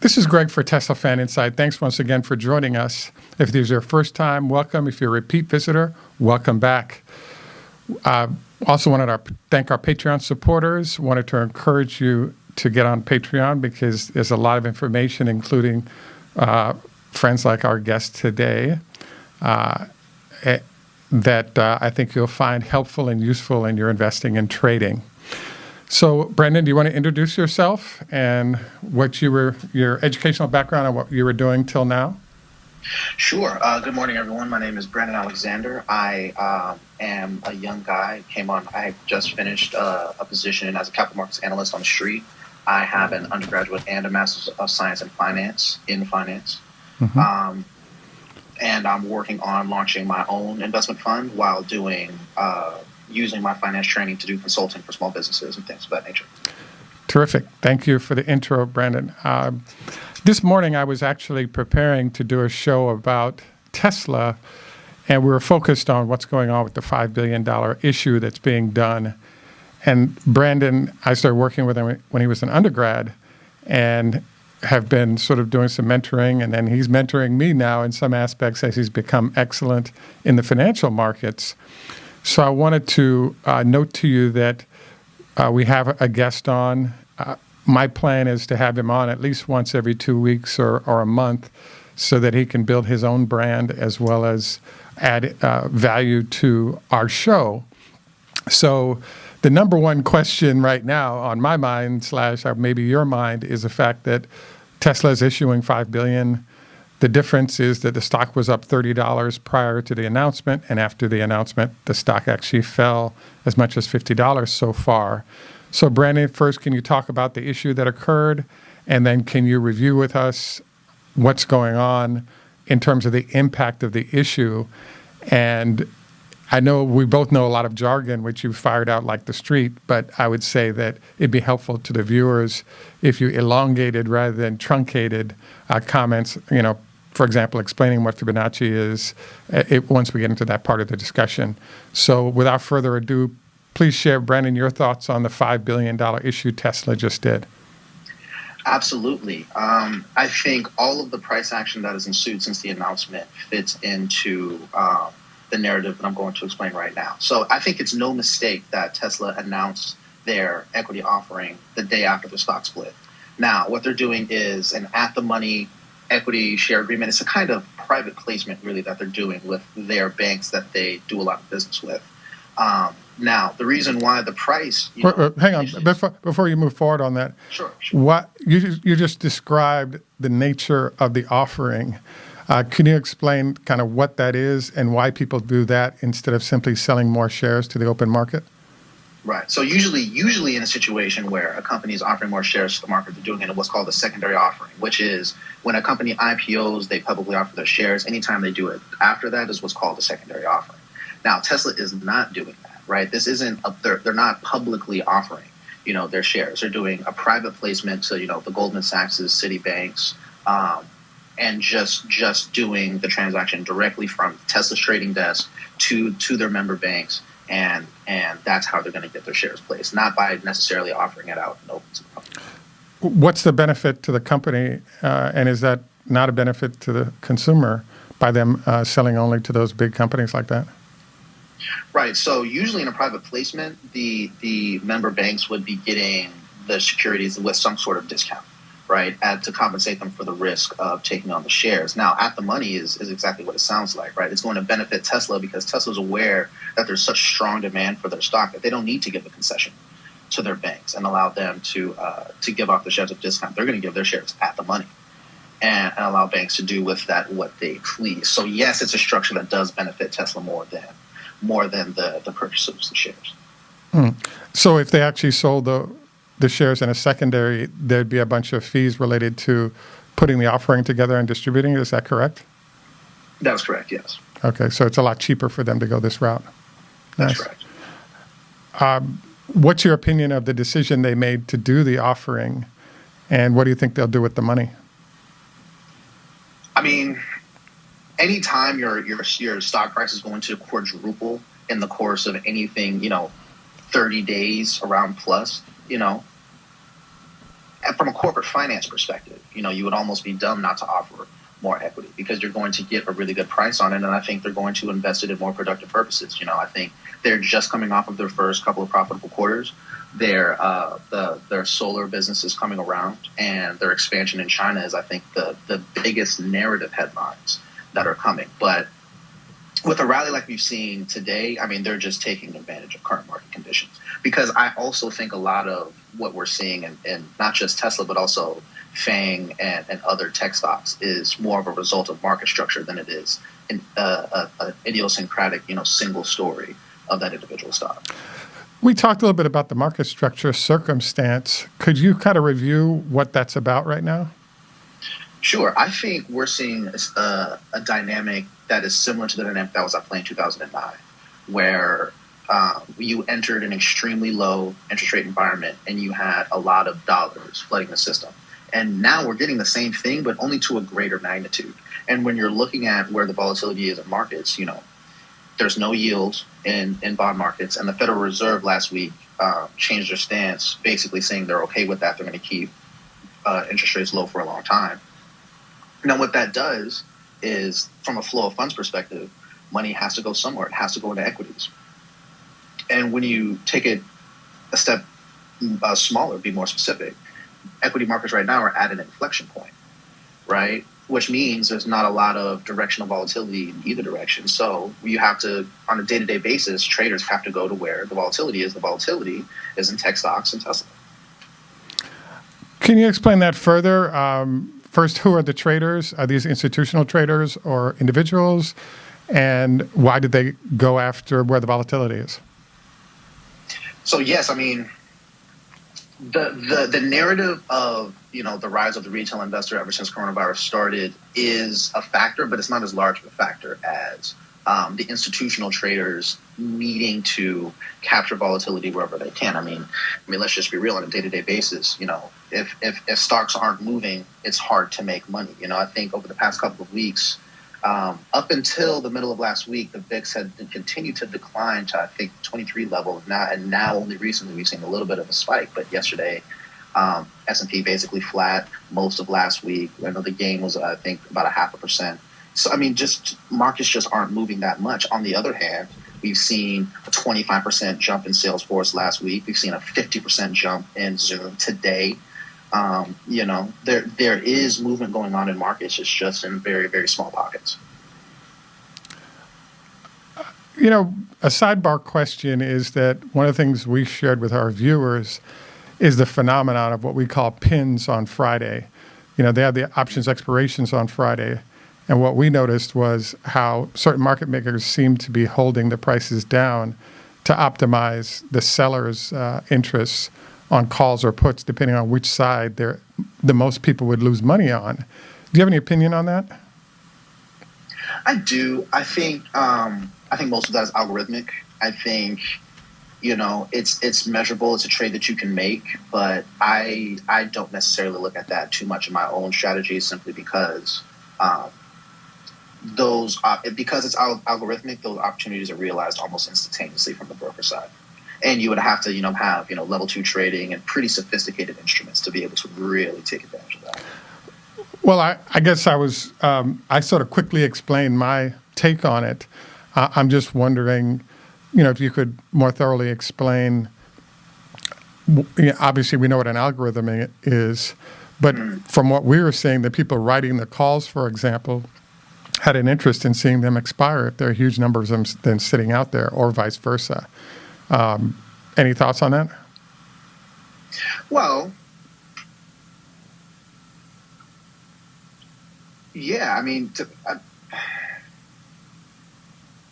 This is Greg for Teslafaninsight. Thanks once again for joining us. If this is your first time, welcome. If you're a repeat visitor, welcome back. Also wanted to thank our Patreon supporters. Wanted to encourage you to get on Patreon because there's a lot of information, including friends like our guest today, that I think you'll find helpful and useful in your investing and trading. So, Brendan, do you want to introduce yourself and what your educational background and what you were doing till now? Sure. Good morning, everyone. My name is Brendan Alexander. I am a young guy. I just finished a position as a capital markets analyst on the street. I have an undergraduate and a master's of science in finance. Mm-hmm. And I'm working on launching my own investment fund while using my finance training to do consulting for small businesses and things of that nature. Terrific. Thank you for the intro, Brandon. This morning, I was actually preparing to do a show about Tesla, and we were focused on what's going on with the $5 billion issue that's being done. And Brandon, I started working with him when he was an undergrad and have been sort of doing some mentoring, and then he's mentoring me now in some aspects as he's become excellent in the financial markets. So I wanted to note to you that we have a guest on. My plan is to have him on at least once every 2 weeks or a month so that he can build his own brand as well as add value to our show. So the number one question right now on my mind / maybe your mind is the fact that Tesla is issuing $5 billion. The difference is that the stock was up $30 prior to the announcement, and after the announcement, the stock actually fell as much as $50 so far. So, Brandon, first, can you talk about the issue that occurred, and then can you review with us what's going on in terms of the impact of the issue? And I know we both know a lot of jargon, which you fired out like the street, but I would say that it'd be helpful to the viewers if you elongated rather than truncated comments, for example, explaining what Fibonacci is once we get into that part of the discussion. So without further ado, please share, Brandon, your thoughts on the $5 billion issue Tesla just did. Absolutely. I think all of the price action that has ensued since the announcement fits into the narrative that I'm going to explain right now. So I think it's no mistake that Tesla announced their equity offering the day after the stock split. Now, what they're doing is an at-the-money equity share agreement. It's a kind of private placement, really, that they're doing with their banks that they do a lot of business with. Now, the reason why the price... hang on. Before you move forward on that. Sure. What you just described the nature of the offering. Can you explain kind of what that is and why people do that instead of simply selling more shares to the open market? Right. So usually in a situation where a company is offering more shares to the market, they're doing it in what's called a secondary offering, which is when a company IPOs, they publicly offer their shares. Anytime they do it after that is what's called a secondary offering. Now, Tesla is not doing that, right? This isn't they're not publicly offering, their shares. They're doing a private placement to, the Goldman Sachs, Citibanks, and just doing the transaction directly from Tesla's trading desk to their member banks. And that's how they're going to get their shares placed, not by necessarily offering it out in open to the public. What's the benefit to the company, and is that not a benefit to the consumer by them selling only to those big companies like that? Right. So usually in a private placement, the member banks would be getting the securities with some sort of discount, right, to compensate them for the risk of taking on the shares. Now, at the money is exactly what it sounds like, right? It's going to benefit Tesla because Tesla's aware that there's such strong demand for their stock that they don't need to give a concession to their banks and allow them to give off the shares at discount. They're going to give their shares at the money and allow banks to do with that what they please. So yes, it's a structure that does benefit Tesla more than the purchase of the shares. So if they actually sold the shares in a secondary, there'd be a bunch of fees related to putting the offering together and distributing it. Is that correct? That's correct, yes. Okay, so it's a lot cheaper for them to go this route. That's correct. What's your opinion of the decision they made to do the offering, and what do you think they'll do with the money? I mean, anytime your stock price is going to quadruple in the course of anything, 30 days around plus, from a corporate finance perspective, you would almost be dumb not to offer more equity because you're going to get a really good price on it. And I think they're going to invest it in more productive purposes. I think they're just coming off of their first couple of profitable quarters. Their solar business is coming around, and their expansion in China is, I think, the biggest narrative headlines that are coming. But with a rally like we've seen today, I mean, they're just taking advantage of current market conditions. Because I also think a lot of what we're seeing in not just Tesla, but also FANG and other tech stocks is more of a result of market structure than it is an idiosyncratic, single story of that individual stock. We talked a little bit about the market structure circumstance. Could you kind of review what that's about right now? Sure. I think we're seeing a dynamic that is similar to the dynamic that was at play in 2009, where you entered an extremely low interest rate environment and you had a lot of dollars flooding the system. And now we're getting the same thing, but only to a greater magnitude. And when you're looking at where the volatility is in markets, there's no yields in bond markets. And the Federal Reserve last week changed their stance, basically saying they're okay with that. They're going to keep interest rates low for a long time. Now, what that does is, from a flow of funds perspective, money has to go somewhere. It has to go into equities. And when you take it a step smaller, be more specific, equity markets right now are at an inflection point, right? Which means there's not a lot of directional volatility in either direction. So you have to, on a day-to-day basis, traders have to go to where the volatility is. The volatility is in tech stocks and Tesla. Can you explain that further? First, who are the traders? Are these institutional traders or individuals? And why did they go after where the volatility is? So yes, I mean, the narrative of the rise of the retail investor ever since coronavirus started is a factor, but it's not as large of a factor as the institutional traders needing to capture volatility wherever they can. I mean, let's just be real. On a day-to-day basis, if stocks aren't moving, it's hard to make money. I think over the past couple of weeks, up until the middle of last week, the VIX had continued to decline to, I think, 23 level now, and now only recently we've seen a little bit of a spike. But yesterday, S&P basically flat most of last week. I know the gain was, I think, about 0.5%. So, I mean, just markets just aren't moving that much. On the other hand, we've seen a 25% jump in Salesforce last week. We've seen a 50% jump in Zoom today. There is movement going on in markets. It's just in very, very small pockets. A sidebar question is that one of the things we shared with our viewers is the phenomenon of what we call pins on Friday. They have the options expirations on Friday. And what we noticed was how certain market makers seem to be holding the prices down to optimize the seller's interests on calls or puts, depending on which side the most people would lose money on. Do you have any opinion on that? I do. I think most of that is algorithmic. I think it's measurable. It's a trade that you can make, but I don't necessarily look at that too much in my own strategy, simply because because it's algorithmic, those opportunities are realized almost instantaneously from the broker side. And you would have to, have, level 2 trading and pretty sophisticated instruments to be able to really take advantage of that. Well, I guess I sort of quickly explained my take on it. I'm just wondering, if you could more thoroughly explain. Obviously, we know what an algorithm is, but from what we were seeing, the people writing the calls, for example, had an interest in seeing them expire if there are huge numbers of them then sitting out there, or vice versa. Any thoughts on that? Well, yeah, I mean,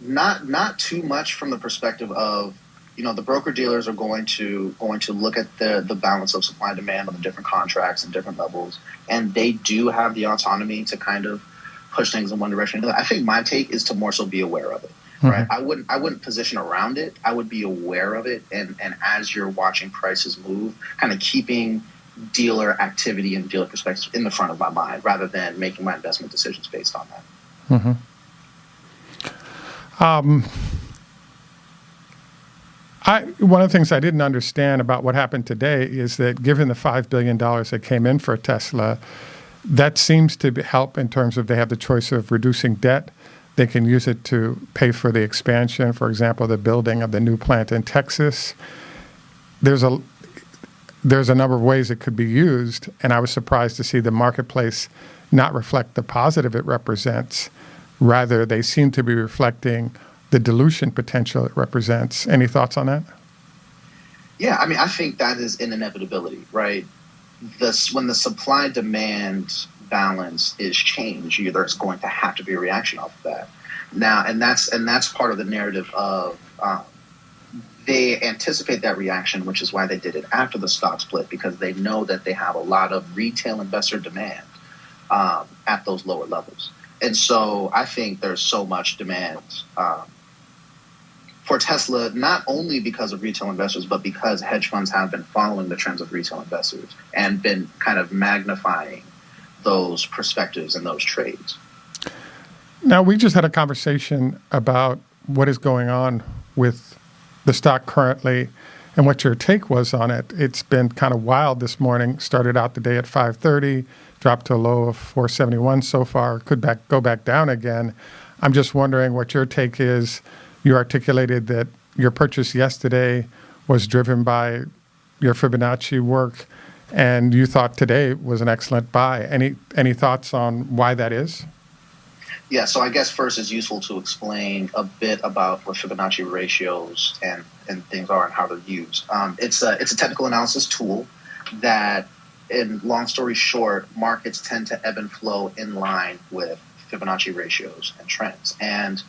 not too much from the perspective of, the broker dealers are going to look at the balance of supply and demand on the different contracts and different levels, and they do have the autonomy to kind of push things in one direction. I think my take is to more so be aware of it. Right. I wouldn't position around it. I would be aware of it, and as you're watching prices move, kind of keeping dealer activity and dealer perspective in the front of my mind, rather than making my investment decisions based on that. One of the things I didn't understand about what happened today is that given the $5 billion that came in for Tesla, that seems to help in terms of they have the choice of reducing debt. They can use it to pay for the expansion, for example, the building of the new plant in Texas. There's a number of ways it could be used, and I was surprised to see the marketplace not reflect the positive it represents. Rather, they seem to be reflecting the dilution potential it represents. Any thoughts on that? Yeah, I mean, I think that is an inevitability, right? When the supply-demand balance is changed, there's going to have to be a reaction off of that. Now, and that's part of the narrative of they anticipate that reaction, which is why they did it after the stock split, because they know that they have a lot of retail investor demand at those lower levels. And so I think there's so much demand for Tesla, not only because of retail investors, but because hedge funds have been following the trends of retail investors and been kind of magnifying those perspectives and those trades. Now, we just had a conversation about what is going on with the stock currently and what your take was on it. It's been kind of wild this morning. Started out the day at 530, dropped to a low of 471 so far. Could go back down again. I'm just wondering what your take is. You articulated that your purchase yesterday was driven by your Fibonacci work, and you thought today was an excellent buy. Any thoughts on why that is? Yeah, so I guess first it's useful to explain a bit about what Fibonacci ratios and things are and how they're used. It's a technical analysis tool that, in long story short, markets tend to ebb and flow in line with Fibonacci ratios and trends. And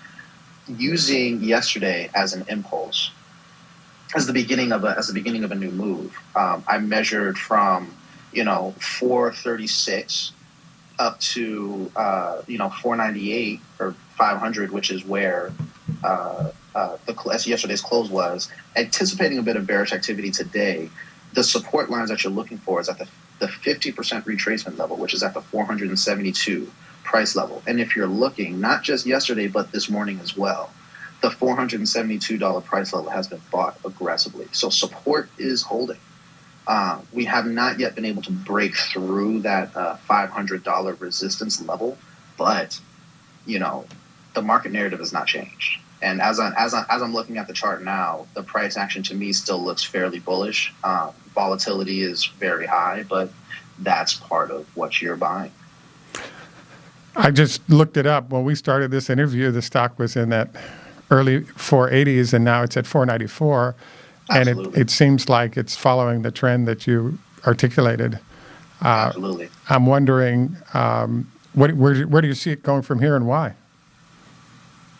using yesterday as an impulse, as the beginning of a new move, I measured from 436 up to 498 or 500, which is where yesterday's close was. Anticipating a bit of bearish activity today, the support lines that you're looking for is at the 50% retracement level, which is at the 472 price level. And if you're looking, not just yesterday, but this morning as well, the $472 price level has been bought aggressively. So support is holding. We have not yet been able to break through that $500 resistance level, but the market narrative has not changed. And as I'm looking at the chart now, the price action to me still looks fairly bullish. Volatility is very high, but that's part of what you're buying. I just looked it up. When we started this interview, the stock was in that early 480s, and now it's at 494. Absolutely. And it seems like it's following the trend that you articulated. Absolutely. I'm wondering, where do you see it going from here and why?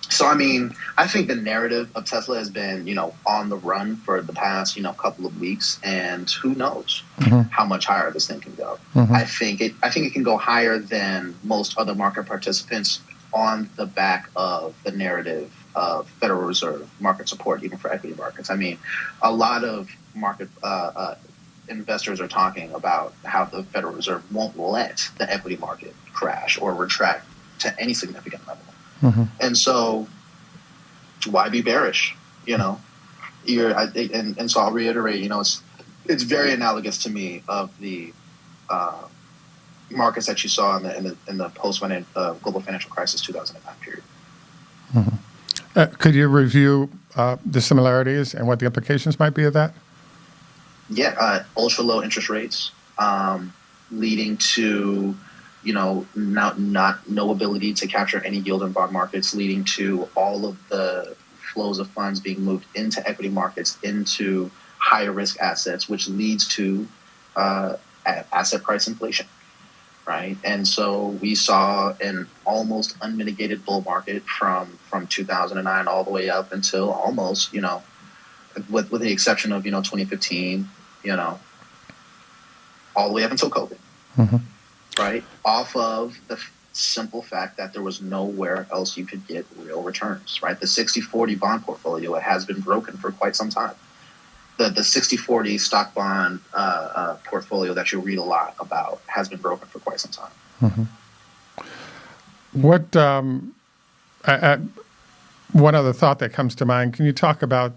So, I mean, I think the narrative of Tesla has been, on the run for the past, couple of weeks, and who knows how much higher this thing can go. I think it can go higher than most other market participants on the back of the narrative of Federal Reserve market support, even for equity markets. I mean, a lot of market investors are talking about how the Federal Reserve won't let the equity market crash or retract to any significant level. And so, why be bearish? And so I'll reiterate. It's very analogous to me of the markets that you saw in the post global financial crisis 2009 period. Could you review the similarities and what the implications might be of that? Yeah, ultra low interest rates, leading to no ability to capture any yield in bond markets, leading to all of the flows of funds being moved into equity markets, into higher risk assets, which leads to asset price inflation, right? And so we saw an almost unmitigated bull market from 2009 all the way up until almost, with the exception of 2015, all the way up until COVID. Right, off of the simple fact that there was nowhere else you could get real returns, right? The 60-40 bond portfolio has been broken for quite some time. The 60-40 stock bond portfolio that you'll read a lot about has been broken for quite some time. What one other thought that comes to mind, can you talk about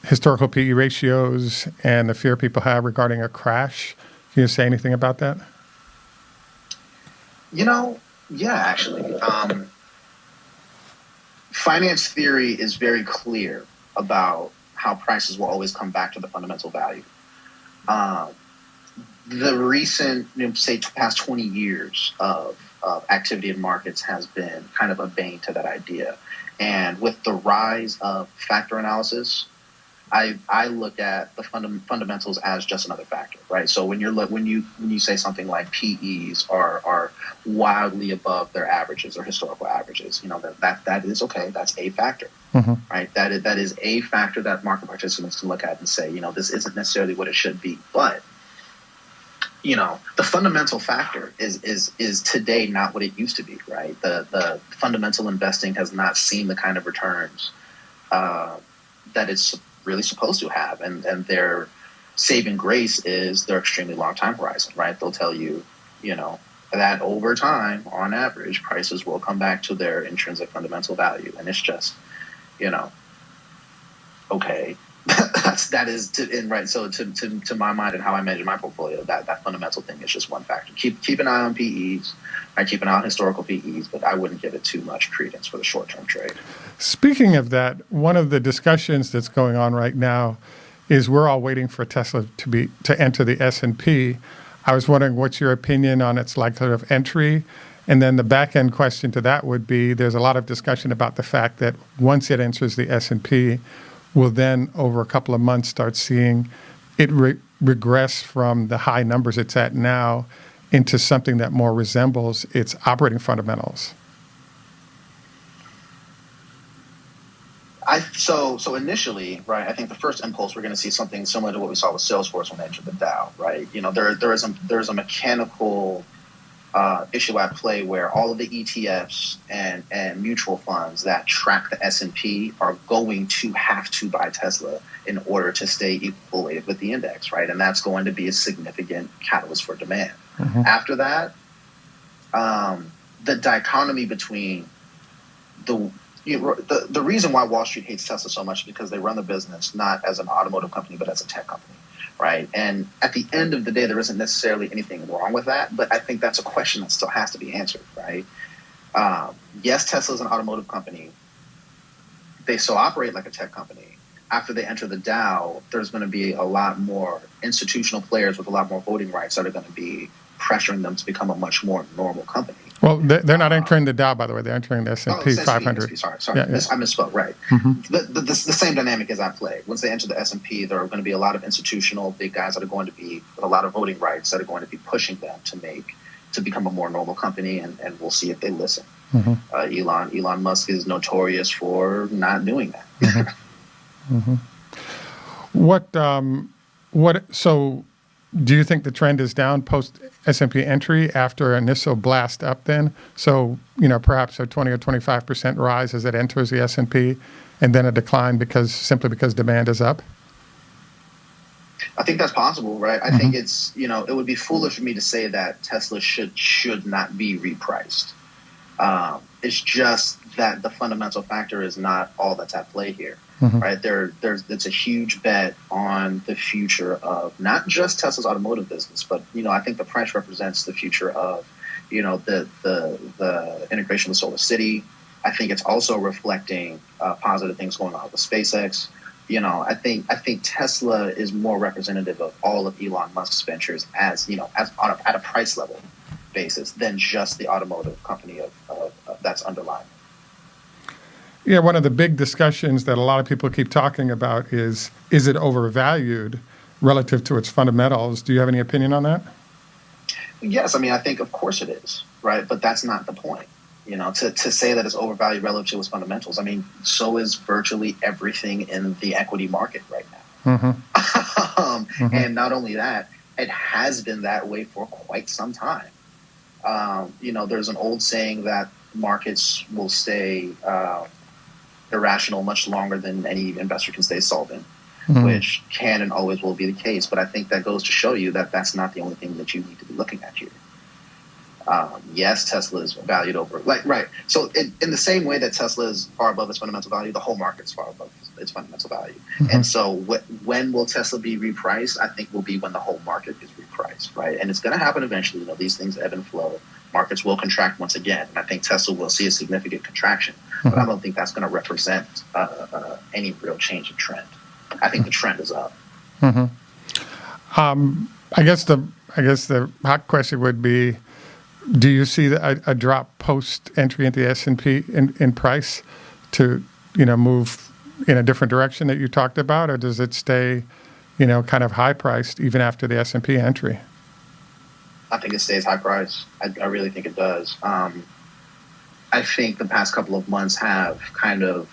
historical PE ratios and the fear people have regarding a crash. Can you say anything about that? Yeah, actually. Finance theory is very clear about how prices will always come back to the fundamental value. The recent, say, past 20 years of activity in markets has been kind of a bane to that idea. And with the rise of factor analysis, I look at the fundamentals as just another factor, right? So when you say something like PEs are wildly above their averages or historical averages, that is okay. That's a factor, right? That is a factor that market participants can look at and say, this isn't necessarily what it should be, but the fundamental factor is today not what it used to be, right? The fundamental investing has not seen the kind of returns that it's really supposed to have, and their saving grace is their extremely long time horizon, right? They'll tell you, that over time, on average, prices will come back to their intrinsic fundamental value, and it's just, okay. So to my mind and how I manage my portfolio, that fundamental thing is just one factor. Keep an eye on PEs. I keep an eye on historical PEs, but I wouldn't give it too much credence for the short-term trade. Speaking of that, one of the discussions that's going on right now is we're all waiting for Tesla to enter the S&P. I was wondering what's your opinion on its likelihood of entry? And then the back-end question to that would be, there's a lot of discussion about the fact that once it enters the S&P, we'll then, over a couple of months, start seeing it regress from the high numbers it's at now into something that more resembles its operating fundamentals. So initially, right, I think the first impulse, we're going to see something similar to what we saw with Salesforce when they entered the Dow, right? There is a mechanical issue at play where all of the ETFs and mutual funds that track the S&P are going to have to buy Tesla in order to stay equal with the index, right? And that's going to be a significant catalyst for demand. After that, the dichotomy between the reason why Wall Street hates Tesla so much is because they run the business not as an automotive company, but as a tech company, right? And at the end of the day, there isn't necessarily anything wrong with that, but I think that's a question that still has to be answered, right? Yes, Tesla is an automotive company. They still operate like a tech company. After they enter the Dow, there's going to be a lot more institutional players with a lot more voting rights that are going to be pressuring them to become a much more normal company. Well, they're not entering the Dow, by the way. They're entering the S&P 500. Sorry. Yeah. I misspoke, right. The same dynamic is at play. Once they enter the S&P, there are going to be a lot of institutional big guys that are going to be with a lot of voting rights that are going to be pushing them to become a more normal company, and we'll see if they listen. Elon Musk is notorious for not doing that. So do you think the trend is down post S&P entry after an initial blast up then? So, perhaps a 20 or 25% rise as it enters the S&P and then a decline simply because demand is up? I think that's possible, right? I think it's, it would be foolish for me to say that Tesla should not be repriced. It's just that the fundamental factor is not all that's at play here, right? It's a huge bet on the future of not just Tesla's automotive business, but I think the price represents the future of the integration with Solar City. I think it's also reflecting positive things going on with SpaceX. I think Tesla is more representative of all of Elon Musk's ventures at a price level basis than just the automotive company of that's underlying. Yeah, one of the big discussions that a lot of people keep talking about is it overvalued relative to its fundamentals? Do you have any opinion on that? Yes, I think of course it is, right? But that's not the point. To say that it's overvalued relative to its fundamentals, so is virtually everything in the equity market right now. And not only that, it has been that way for quite some time. There's an old saying that markets will stay irrational much longer than any investor can stay solvent, which can and always will be the case. But I think that goes to show you that that's not the only thing that you need to be looking at here. Yes, Tesla is valued over, right. So in the same way that Tesla is far above its fundamental value, the whole market is far above fundamental value. And so when will Tesla be repriced? I think will be when the whole market is repriced, right? And it's going to happen eventually. These things ebb and flow. Markets will contract once again. And I think Tesla will see a significant contraction, but I don't think that's going to represent any real change in trend. I think the trend is up. I guess the hot question would be, do you see a drop post entry into the S&P in price to move in a different direction that you talked about, or does it stay kind of high priced even after the S&P entry? I think it stays high price. I really think it does. I think the past couple of months have kind of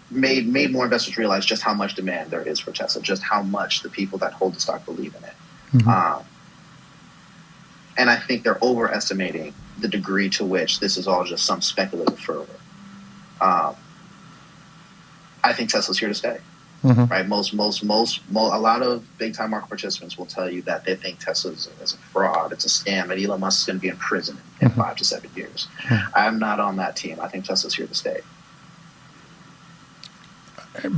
made more investors realize just how much demand there is for Tesla, just how much the people that hold the stock believe in it. And I think they're overestimating the degree to which this is all just some speculative fervor. I think Tesla's here to stay. Right? A lot of big time market participants will tell you that they think Tesla is a fraud, it's a scam, and Elon Musk is going to be in prison in 5 to 7 years. I'm not on that team. I think Tesla's here to stay.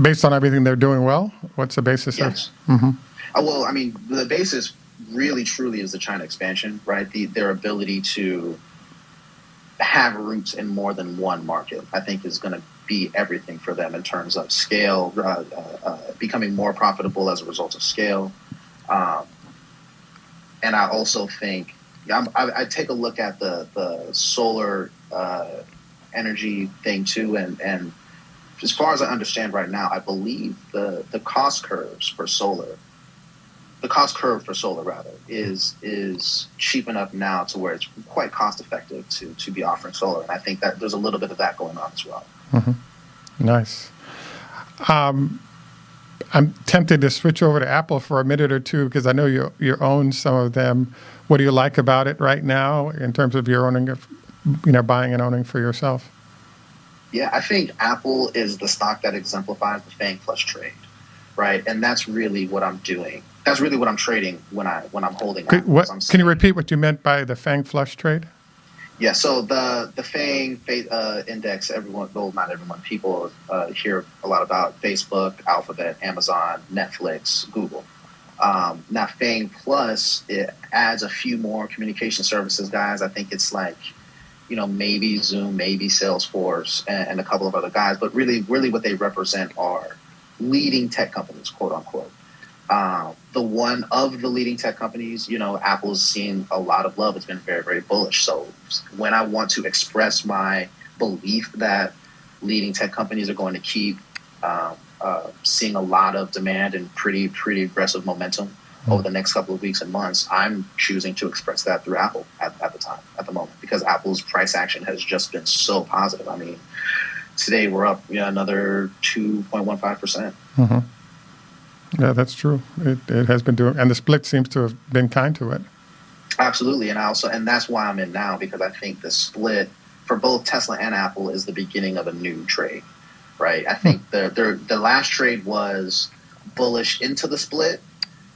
Based on everything they're doing well, what's the basis? Yes. Well, I mean, the basis really truly is the China expansion, right? Their ability to have roots in more than one market, I think, is going to be everything for them in terms of scale, becoming more profitable as a result of scale. And I also think I take a look at the solar energy thing too, and as far as I understand right now, I believe the cost curves for solar, the cost curve for solar rather, is cheap enough now to where it's quite cost effective to be offering solar. And I think that there's a little bit of that going on as well. Nice. I'm tempted to switch over to Apple for a minute or two because I know you own some of them. What do you like about it right now in terms of your owning of, buying and owning for yourself? Yeah, I think Apple is the stock that exemplifies the FANG plus trade, right? And that's really what I'm doing. That's really what I'm trading when I'm holding. Can you repeat what you meant by the FANG flush trade? Yeah, so the FANG index, not everyone, people hear a lot about Facebook, Alphabet, Amazon, Netflix, Google. Now FANG plus, it adds a few more communication services, guys. I think it's like, maybe Zoom, maybe Salesforce, and a couple of other guys. But really what they represent are leading tech companies, quote unquote. The one of the leading tech companies, Apple's seen a lot of love. It's been very, very bullish. So when I want to express my belief that leading tech companies are going to keep seeing a lot of demand and pretty aggressive momentum over the next couple of weeks and months, I'm choosing to express that through Apple at the moment, because Apple's price action has just been so positive. I mean, today we're up another 2.15%. Yeah, that's true. It has been doing, and the split seems to have been kind to it. Absolutely, and that's why I'm in now, because I think the split for both Tesla and Apple is the beginning of a new trade, right? I think the last trade was bullish into the split,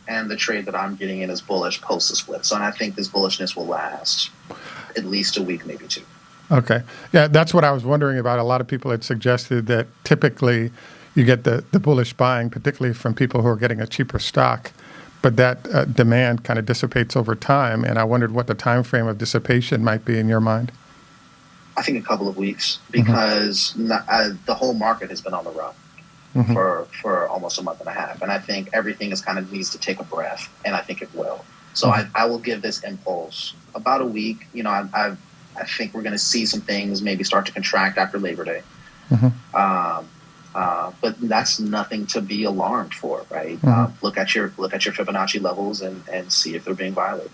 and the trade that I'm getting in is bullish post the split. So, and I think this bullishness will last at least a week, maybe two. Okay, yeah, that's what I was wondering about. A lot of people had suggested that typically you get the bullish buying, particularly from people who are getting a cheaper stock, but that demand kind of dissipates over time. And I wondered what the time frame of dissipation might be in your mind. I think a couple of weeks, because the whole market has been on the run for almost a month and a half. And I think everything needs to take a breath, and I think it will. So I will give this impulse about a week. I think we're going to see some things maybe start to contract after Labor Day. But that's nothing to be alarmed for, right? Look at your Fibonacci levels and see if they're being violated.